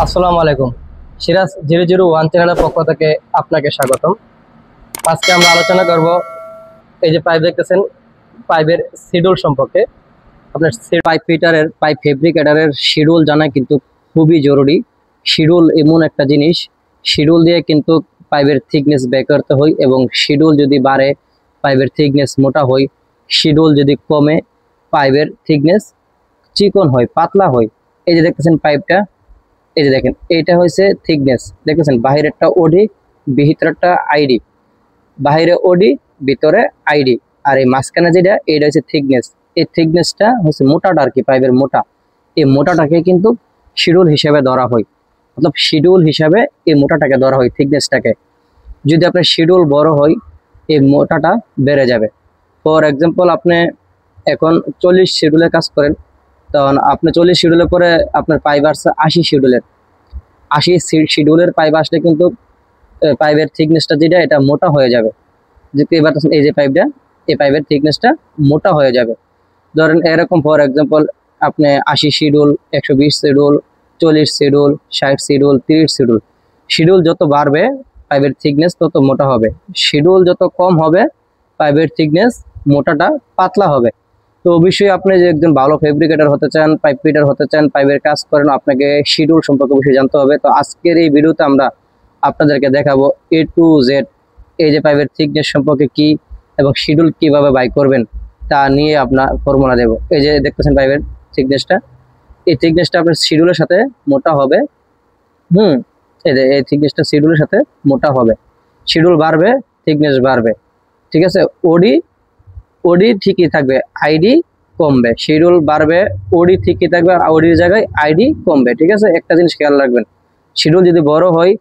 আসসালামু আলাইকুম। সিরাজ 001 চ্যানেলের পক্ষ থেকে আপনাকে স্বাগতম। আজকে আমরা আলোচনা করব এই যে পাইপ দেখতেছেন, পাইপের শিডিউল সম্পর্কে। আপনার পাইপ ফিটারের, পাইপ ফেব্রিকেটারের শিডিউল জানা কিন্তু খুবই জরুরি। শিডিউল এমন একটা জিনিস, শিডিউল দিয়ে কিন্তু পাইপের থিকনেস বের করতে হয়, এবং শিডিউল যদি বাড়ে পাইপের থিকনেস মোটা হয়, শিডিউল যদি কমে পাইপের থিকনেস চিকন হয়, পাতলা হয়। এই যে দেখতেছেন পাইপটা, এই যে দেখেন, এইটা হচ্ছে থিকনেস। দেখতেছেন বাহিরেরটা ওডি, ভিতরেরটা আইডি। বাহিরে ওডি, ভিতরে আইডি। আর এই মাঝখানে যেটা, এইটা হচ্ছে থিকনেস। এই থিকনেসটা হচ্ছে মোটাটা আর কি, পাইপের মোটা। এই মোটাটাকে কিন্তু শিডিউল হিসেবে ধরা হয়, মতলব শিডিউল হিসাবে এই মোটাটাকে ধরা হয়, থিকনেসটাকে। যদি আপনার শিডিউল বড় হয়, এই মোটাটা বেড়ে যাবে। ফর এক্সাম্পল, আপনি এখন 40 শিডিউলের কাজ করেন, তখন আপনি 40 শিডিউলের পরে আপনার পাইপ আসছে 80 শিডিউলের। 80 শিডিউলের পাইপ আসলে কিন্তু পাইপের থিকনেসটা যেটা, এটা মোটা হয়ে যাবে। যেতে এবার এই যে পাইপটা, এই পাইপের থিকনেসটা মোটা হয়ে যাবে। ধরেন এরকম, ফর এক্সাম্পল, আপনি 80 schedule, 120 schedule, 40 schedule, 60 schedule, 30 schedule. Schedule যত বাড়বে পাইপের থিকনেস তত মোটা হবে। শিডিউল যত কম হবে পাইপের থিকনেস মোটাটা পাতলা হবে। তো অবশ্যই আপনি যে একজন ভালো ফেব্রিকেটর হতে চান, পাইপ ফিটার হতে চান, পাইপের কাজ করেন, আপনাকে শিডিউল সম্পর্কে অবশ্যই জানতে হবে। তো আজকের এই ভিডিওতে আমরা আপনাদেরকে দেখাবো A to Z এই যে পাইপের থিকনেস সম্পর্কে কি, এবং শিডিউল কিভাবে বাই করবেন তা নিয়ে আপনার ফর্মুলা দেব। এই যে দেখতেছেন পাইপের থিকনেসটা, এই থিকনেসটা আপনার শিডিউলের সাথে মোটা হবে। এই যে এই থিকনেসটা শিডিউলের সাথে মোটা হবে। শিডিউল বাড়বে, থিকনেস বাড়বে। ঠিক আছে, ওডি ওডি ঠিকই থাকবে, আইডি কমবে। শিডিউল বাড়বে, ওডি ঠিকই থাকবে, ওডির জায়গায় আইডি কমবে। ঠিক আছে, একটা জিনিস খেয়াল রাখবেন, শিডিউল যদি বড় হয়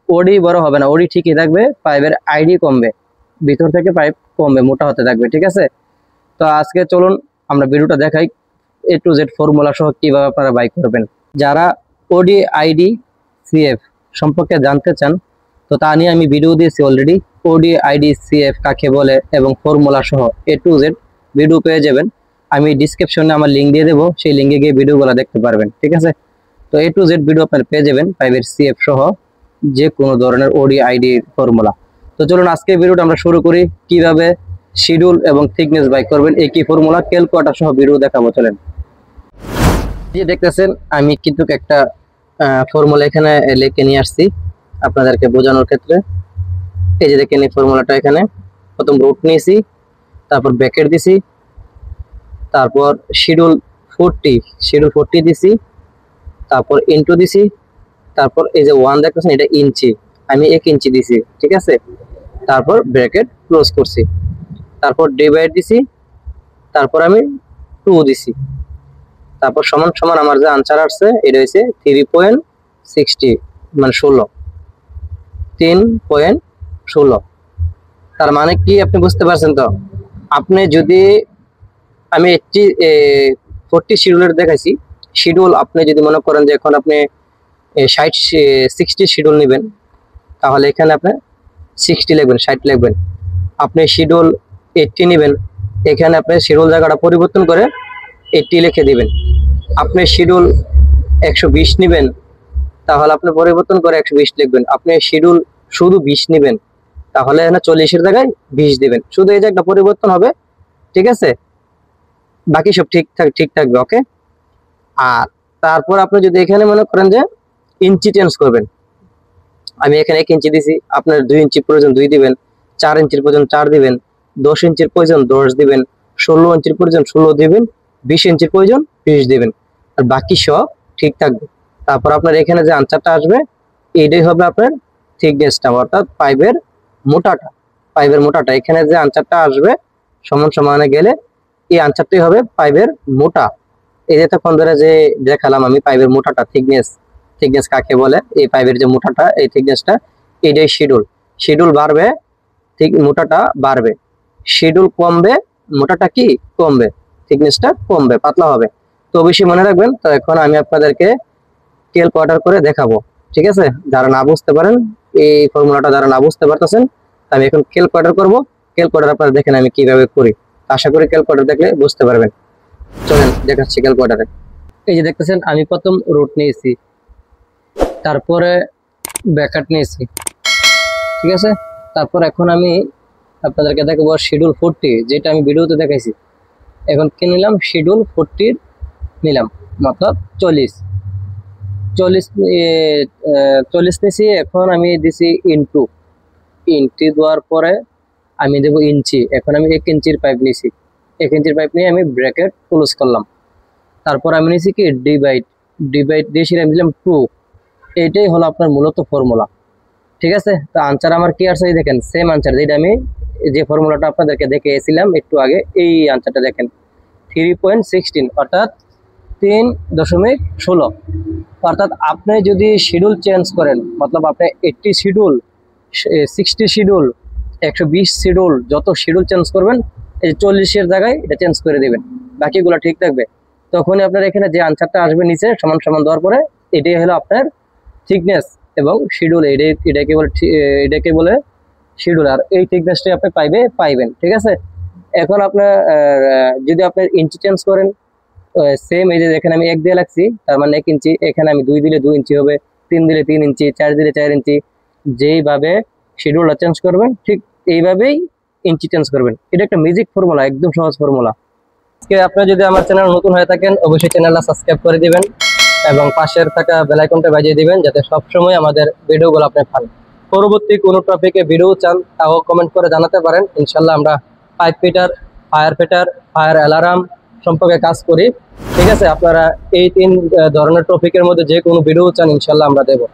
ওডি বড় হবে না, ওডি ঠিকই থাকবে, পাইপের আইডি কমবে, ভিতর থেকে পাইপ কমবে, মোটা হতে থাকবে। ঠিক আছে, তো আজকে চলুন আমরা ভিডিওটা দেখাই A to Z ফর্মুলা সহ কিভাবে আপনারা বাই করবেন। যারা ওডি, আইডি, সিএফ সম্পর্কে জানতে চান, তো তা নিয়ে আমি ভিডিও দিয়েছি অলরেডি। ওডি, আইডি, সিএফ কাকে বলে এবং ফর্মুলা সহ A to Z ভিডিও পেয়ে যাবেন। আমি ডিসক্রিপশনে আমার লিঙ্ক দিয়ে দেবো, সেই লিঙ্কে গিয়ে ভিডিওগুলো দেখতে পারবেন। ঠিক আছে, তো A to Z ভিডিও আপনারা পেয়ে যাবেন, পাইপের সিএফ সহ যে কোনো ধরনের ওডি, আইডি ফর্মুলা। তো চলুন আজকে ভিডিওটা আমরা শুরু করি, কিভাবে শিডিউল এবং থিকনেস বাই করবেন। একই ফর্মুলা ক্যালকুলেটর সহ ভিডিও দেখাবো, চলেন। যে দেখতেছেন আমি কিন্তু একটা ফর্মুলা এখানে লিখে নিয়ে আসছি আপনাদেরকে বোঝানোর ক্ষেত্রে। এই যে দেখেন এই ফর্মুলাটা, এখানে প্রথম রুট নিয়েছি, তারপর ব্র্যাকেট দিছি, তারপর শিডিউল 40 দিছি, তারপর ইনটু দিছি, তারপর এই যে 1 দেখতেছেন এটা ইঞ্চি, আমি 1 ইঞ্চি দিছি। ঠিক আছে, তারপর ব্র্যাকেট ক্লোজ করছি, তারপর ডিভাইড দিছি, তারপর আমি 2 দিছি, তারপর সমান সমান আমার যে আনসার আসছে এটা হচ্ছে 3.60, মানে 3.16। তার মানে কি আপনি বুঝতে পারছেন? তো আপনি যদি, আমি 40 শিডিউলের দেখাইছি, শিডিউল আপনি যদি মনে করেন যে এখন আপনি 60 শিডিউল নেবেন, তাহলে এখানে আপনি 60 লিখবেন, 60 লিখবেন। আপনি শিডিউল 80 নেবেন, এখানে আপনি শিডিউল জায়গাটা পরিবর্তন করে 80 লিখে দিবেন। আপনি শিডিউল 120 নেবেন, তাহলে আপনি পরিবর্তন করে 120 লিখবেন। আপনি শিডিউল শুধু 20 নেবেন, তাহলে এখানে 40-এর জায়গায় 20 দিবেন। শুধু এই যে একটা পরিবর্তন হবে। ঠিক আছে, বাকি সব ঠিক থাকবে। ওকে, আর তারপর আপনি যদি এখানে মনে করেন যে ইঞ্চি চেঞ্জ করবেন, আমি এখানে 1 ইঞ্চি দিছি, আপনার 2 ইঞ্চি প্রয়োজন 2 দিবেন, 4 ইঞ্চির প্রয়োজন 4 দিবেন, 10 ইঞ্চির প্রয়োজন 10 দিবেন, 16 ইঞ্চির প্রয়োজন 16 দিবেন, 20 ইঞ্চির প্রয়োজন 20 দিবেন, আর বাকি সব ঠিক থাকবে। তারপর আপনার এখানে যে আনসারটা আসবে এইটাই হবে আপনার থিকনেসটা, অর্থাৎ পাইপের মোটাটা। এখানে যে আনসারটা আসবে সমান সমানে গেলে এই আনসারটাই হবে পাইপের মোটা। এই যে তখন ধরে যে দেখালাম আমি পাইপের মোটাটা, থিকনেস কাকে বলে, এই পাইপের যে মোটাটা, এই থিকনেসটা, এটাই শিডিউল বাড়বে, ঠিক মোটাটা বাড়বে। শিডিউল কমবে, মোটাটা কি কমবে, থিকনেসটা কমবে, পাতলা হবে। তো অবশ্যই মনে রাখবেন। তো এখন আমি আপনাদেরকে ক্যালকুলেটর করে দেখাবো। ঠিক আছে, যারা না বুঝতে পারেন এই ফর্মুলাটা, যারা না বুঝতে পারতেছেন, আমি এখন ক্যালকুলেটর করব। ক্যালকুলেটর আপনারা দেখেন আমি কিভাবে করি, আশা করি ক্যালকুলেটর দেখলে বুঝতে পারবেন। চলেন দেখাচ্ছি ক্যালকুলেটরে। এই যে দেখতেছেন আমি প্রথম রুট নিয়েছি, তারপরে ব্র্যাকেট নিয়েছি, ঠিক আছে। তারপর এখন আমি আপনাদেরকে দেখাবো শিডিউল 40, যেটা আমি ভিডিওতে দেখাইছি। এখন কি নিলাম, শিডিউল 40 নিলাম, মতলব 40 নিয়েছি। এখন আমি দিছি ইন্টু দেওয়ার পরে আমি দেবো ইঞ্চি। এখন আমি 1 ইঞ্চির পাইপ নিয়েছি, 1 ইঞ্চির পাইপ নিয়ে আমি ব্র্যাকেট ক্লোজ করলাম। তারপর আমি নিয়েছি কি ডিভাইড দিয়ে আমি দিলাম 2। এইটাই হলো আপনার মূলত ফর্মুলা, ঠিক আছে। তো আনসার আমার কি আসছে দেখেন, সেম আনসার যেটা আমি যে ফর্মুলাটা আপনাদেরকে দেখিয়েছিলাম একটু আগে, এই আনসারটা দেখেন 3.16 অর্থাৎ 3.16। অর্থাৎ আপনি যদি শিডিউল চেঞ্জ করেন, মতলব আপনি 80 শিডিউল, 60 শিডিউল, 120 শিডিউল, যত শিডিউল চেঞ্জ করবেন এই 40-এর জায়গায় এটা চেঞ্জ করে দিবেন, বাকিগুলো ঠিক থাকবে। তখনই আপনার এখানে যে আনসারটা আসবে নিচে সমান সমান দেওয়ার পরে, এটাই হলো আপনার থিকনেস এবং শিডিউল। এটাকে বলে শিডিউল, আর এই থিকনেসটাই আপনি পাইবেন, ঠিক আছে। এখন আপনার যদি আপনি ইঞ্চি চেঞ্জ করেন, সেম এই যে এখানে আমি 1 দিয়ে লাগছি, তার মানে 1 ইঞ্চি। এখানে আমি 2 দিলে 2 ইঞ্চি হবে, 3 দিলে 3 ইঞ্চি, 4 দিলে 4 ইঞ্চি। যেইভাবে শিডিউলটা চেঞ্জ করবেন ঠিক এইভাবেই ইঞ্চি চেঞ্জ করবেন। এটা একটা ম্যাজিক ফর্মুলা, একদম সহজ ফর্মুলা। আজকে আপনি যদি আমার চ্যানেল নতুন হয়ে থাকেন, অবশ্যই চ্যানেলটা সাবস্ক্রাইব করে দিবেন এবং পাশের থাকা বেল আইকনটা বাজিয়ে দিবেন, যাতে সবসময় আমাদের ভিডিওগুলো আপনি পান। পরবর্তী কোনো টপিকে ভিডিও চান তাও কমেন্ট করে জানাতে পারেন। ইনশাল্লাহ আমরা পাইপ ফিটার, ফায়ার অ্যালার্ম সম্পর্কে কাজ করি, ঠিক আছে। আপনারা এই 3 ধরনের টপিকের মধ্যে যে কোনো ভিডিও চান ইনশাল্লাহ আমরা দেবো।